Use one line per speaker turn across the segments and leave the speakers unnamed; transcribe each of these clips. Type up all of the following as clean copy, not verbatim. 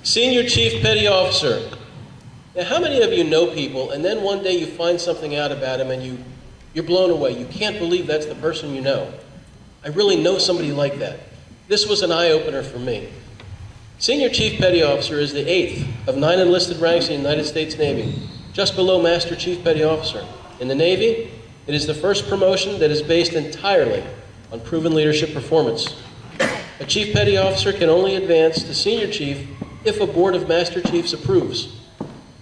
Senior Chief Petty Officer. Now, how many of you know people, and then one day you find something out about him and you're blown away? You can't believe that's the person you know. I really know somebody like that. This was an eye-opener for me. Senior Chief Petty Officer is the 8th of 9 enlisted ranks in the United States Navy, just below Master Chief Petty Officer. In the Navy, it is the first promotion that is based entirely on proven leadership performance. A Chief Petty Officer can only advance to Senior Chief if a board of Master Chiefs approves.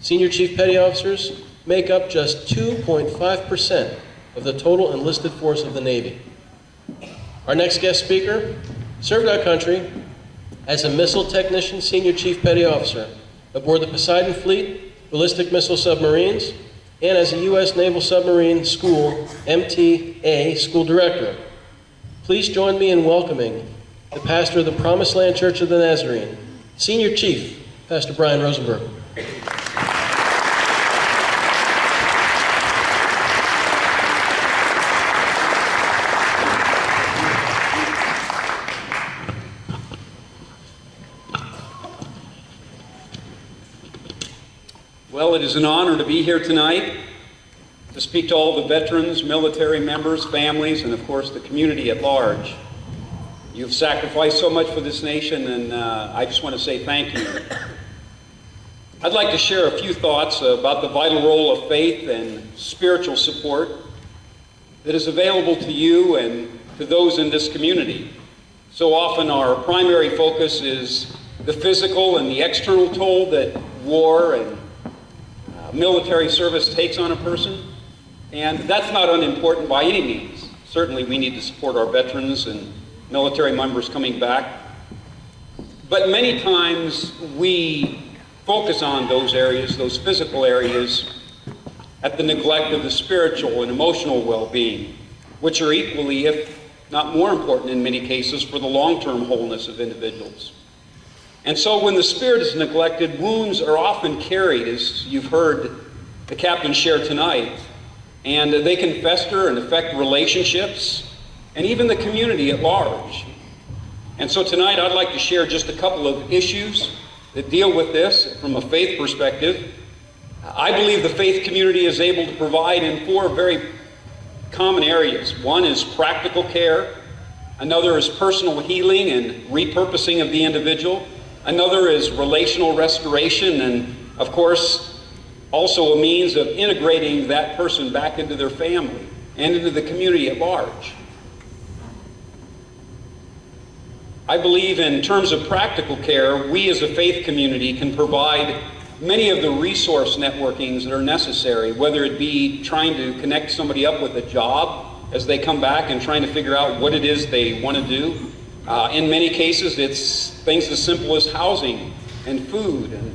Senior Chief Petty Officers make up just 2.5% of the total enlisted force of the Navy. Our next guest speaker served our country as a missile technician Senior Chief Petty Officer aboard the Poseidon Fleet ballistic missile submarines and as a U.S. Naval Submarine School MTA School Director. Please join me in welcoming the pastor of the Promised Land Church of the Nazarene, Senior Chief, Pastor Bryan Rosenberg.
Well, it is an honor to be here tonight to speak to all the veterans, military members, families, and of course the community at large. You've sacrificed so much for this nation, and I just want to say thank you. I'd like to share a few thoughts about the vital role of faith and spiritual support that is available to you and to those in this community. So often our primary focus is the physical and the external toll that war and military service takes on a person, and that's not unimportant by any means. Certainly we need to support our veterans and military members coming back, but many times we focus on those areas, those physical areas, at the neglect of the spiritual and emotional well-being, which are equally, if not more important in many cases, for the long-term wholeness of individuals. And so when the spirit is neglected, wounds are often carried, as you've heard the captain share tonight, and they can fester and affect relationships and even the community at large. And so tonight I'd like to share just a couple of issues that deal with this from a faith perspective. I believe the faith community is able to provide in 4 very common areas. One is practical care, another is personal healing and repurposing of the individual, another is relational restoration, and of course also a means of integrating that person back into their family and into the community at large. I believe in terms of practical care, we as a faith community can provide many of the resource networkings that are necessary, whether it be trying to connect somebody up with a job as they come back and trying to figure out what it is they want to do. In many cases, it's things as simple as housing and food and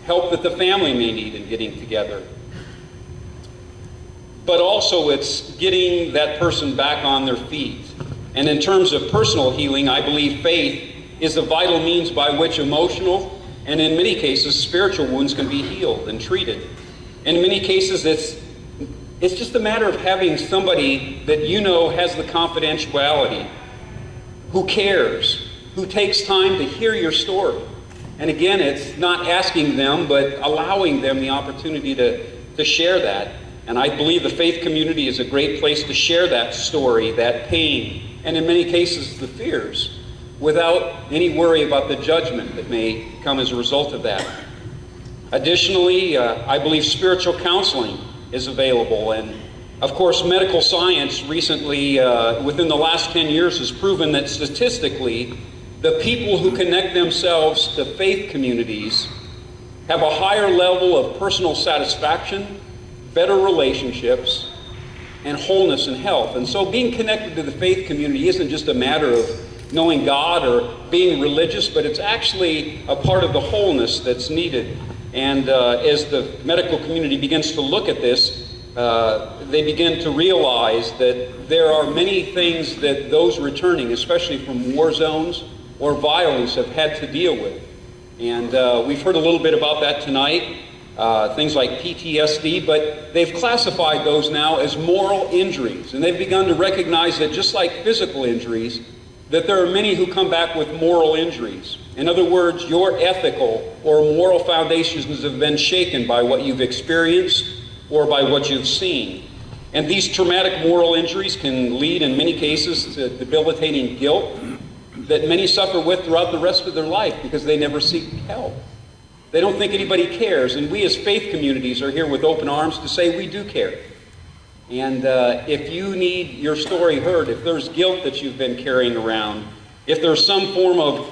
help that the family may need in getting together. But also it's getting that person back on their feet. And in terms of personal healing, I believe faith is a vital means by which emotional and in many cases spiritual wounds can be healed and treated. In many cases it's just a matter of having somebody that you know has the confidentiality, who cares, who takes time to hear your story. And again, it's not asking them, but allowing them the opportunity to share that. And I believe the faith community is a great place to share that story, that pain, and in many cases the fears, without any worry about the judgment that may come as a result of that. Additionally, I believe spiritual counseling is available, and of course medical science recently, within the last 10 years, has proven that statistically the people who connect themselves to faith communities have a higher level of personal satisfaction, better relationships, and wholeness and health. And so being connected to the faith community isn't just a matter of knowing God or being religious, but it's actually a part of the wholeness that's needed. And as the medical community begins to look at this, they begin to realize that there are many things that those returning, especially from war zones or violence, have had to deal with. And we've heard a little bit about that tonight. Things like PTSD, but they've classified those now as moral injuries. And they've begun to recognize that just like physical injuries, that there are many who come back with moral injuries. In other words, your ethical or moral foundations have been shaken by what you've experienced or by what you've seen. And these traumatic moral injuries can lead, in many cases, to debilitating guilt that many suffer with throughout the rest of their life because they never seek help. They don't think anybody cares. And we as faith communities are here with open arms to say we do care. And if you need your story heard, if there's guilt that you've been carrying around, if there's some form of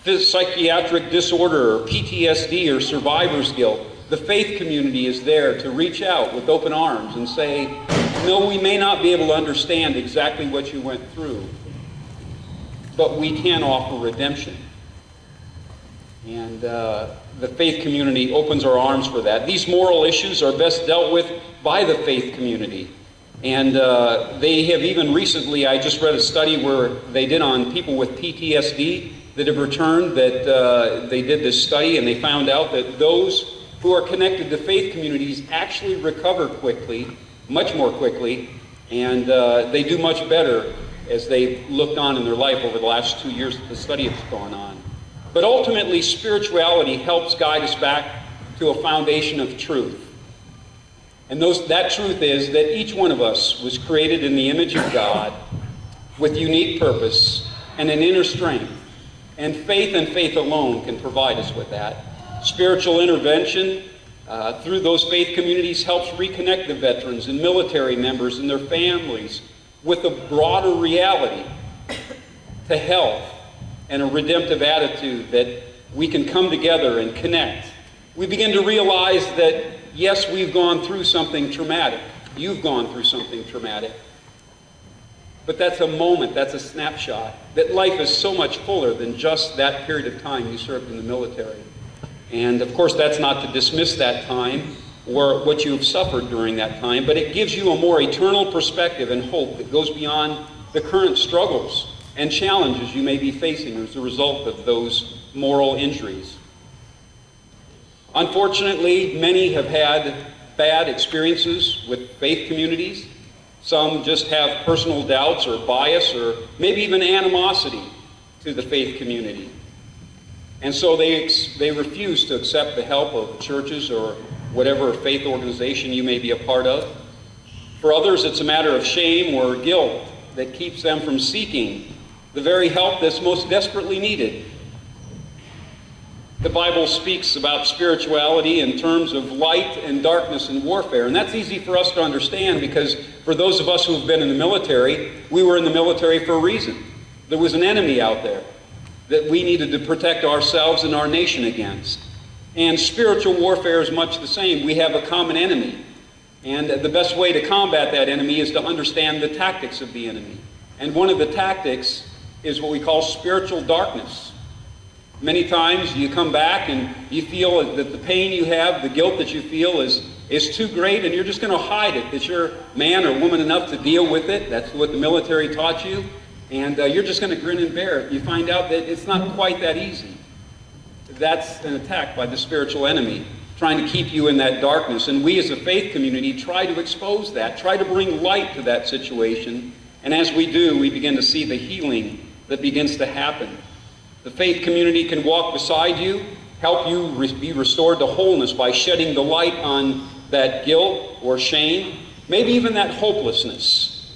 psychiatric disorder or PTSD or survivor's guilt, the faith community is there to reach out with open arms and say, no, we may not be able to understand exactly what you went through, but we can offer redemption. And the faith community opens our arms for that. These moral issues are best dealt with by the faith community. And they have even recently, I just read a study where they did on people with PTSD that have returned, that they did this study and they found out that those who are connected to faith communities actually recover quickly, much more quickly, and they do much better as they've looked on in their life over the last 2 years that the study has gone on. But ultimately, spirituality helps guide us back to a foundation of truth. And that truth is that each one of us was created in the image of God with unique purpose and an inner strength. And faith alone can provide us with that. Spiritual intervention through those faith communities helps reconnect the veterans and military members and their families with a broader reality to health and a redemptive attitude that we can come together and connect. We begin to realize that, yes, we've gone through something traumatic. You've gone through something traumatic. But that's a moment, that's a snapshot, that life is so much fuller than just that period of time you served in the military. And of course, that's not to dismiss that time or what you've suffered during that time, but it gives you a more eternal perspective and hope that goes beyond the current struggles and challenges you may be facing as a result of those moral injuries. Unfortunately, many have had bad experiences with faith communities. Some just have personal doubts or bias or maybe even animosity to the faith community. And so they refuse to accept the help of churches or whatever faith organization you may be a part of. For others, it's a matter of shame or guilt that keeps them from seeking the very help that's most desperately needed. The Bible speaks about spirituality in terms of light and darkness and warfare, and that's easy for us to understand because for those of us who have been in the military, we were in the military for a reason. There was an enemy out there that we needed to protect ourselves and our nation against. And spiritual warfare is much the same. We have a common enemy, and the best way to combat that enemy is to understand the tactics of the enemy. And one of the tactics is what we call spiritual darkness. Many times you come back and you feel that the pain you have, the guilt that you feel is too great, and you're just going to hide it, that you're man or woman enough to deal with it. That's what the military taught you. And you're just going to grin and bear it. You find out that it's not quite that easy. That's an attack by the spiritual enemy, trying to keep you in that darkness. And we as a faith community try to expose that, try to bring light to that situation. And as we do, we begin to see the healing that begins to happen. The faith community can walk beside you, help you be restored to wholeness by shedding the light on that guilt or shame, maybe even that hopelessness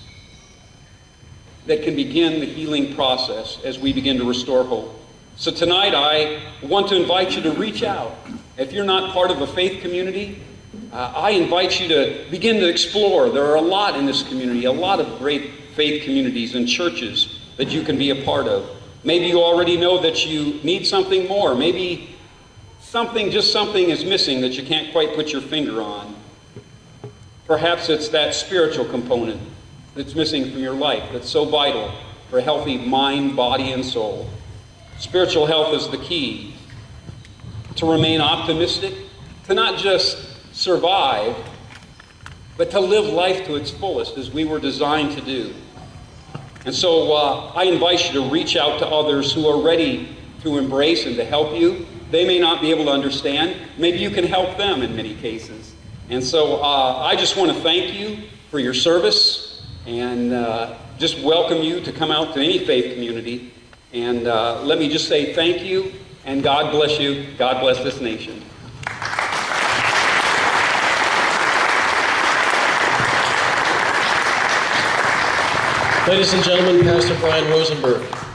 that can begin the healing process as we begin to restore hope. So tonight I want to invite you to reach out. If you're not part of a faith community, I invite you to begin to explore. There are a lot in this community, a lot of great faith communities and churches that you can be a part of. Maybe you already know that you need something more. Maybe something is missing that you can't quite put your finger on. Perhaps it's that spiritual component that's missing from your life that's so vital for a healthy mind, body, and soul. Spiritual health is the key to remain optimistic, to not just survive, but to live life to its fullest as we were designed to do. And so I invite you to reach out to others who are ready to embrace and to help you. They may not be able to understand. Maybe you can help them in many cases. And so I just want to thank you for your service and just welcome you to come out to any faith community. And let me just say thank you, and God bless you. God bless this nation.
Ladies and gentlemen, Pastor Bryan Rosenberg.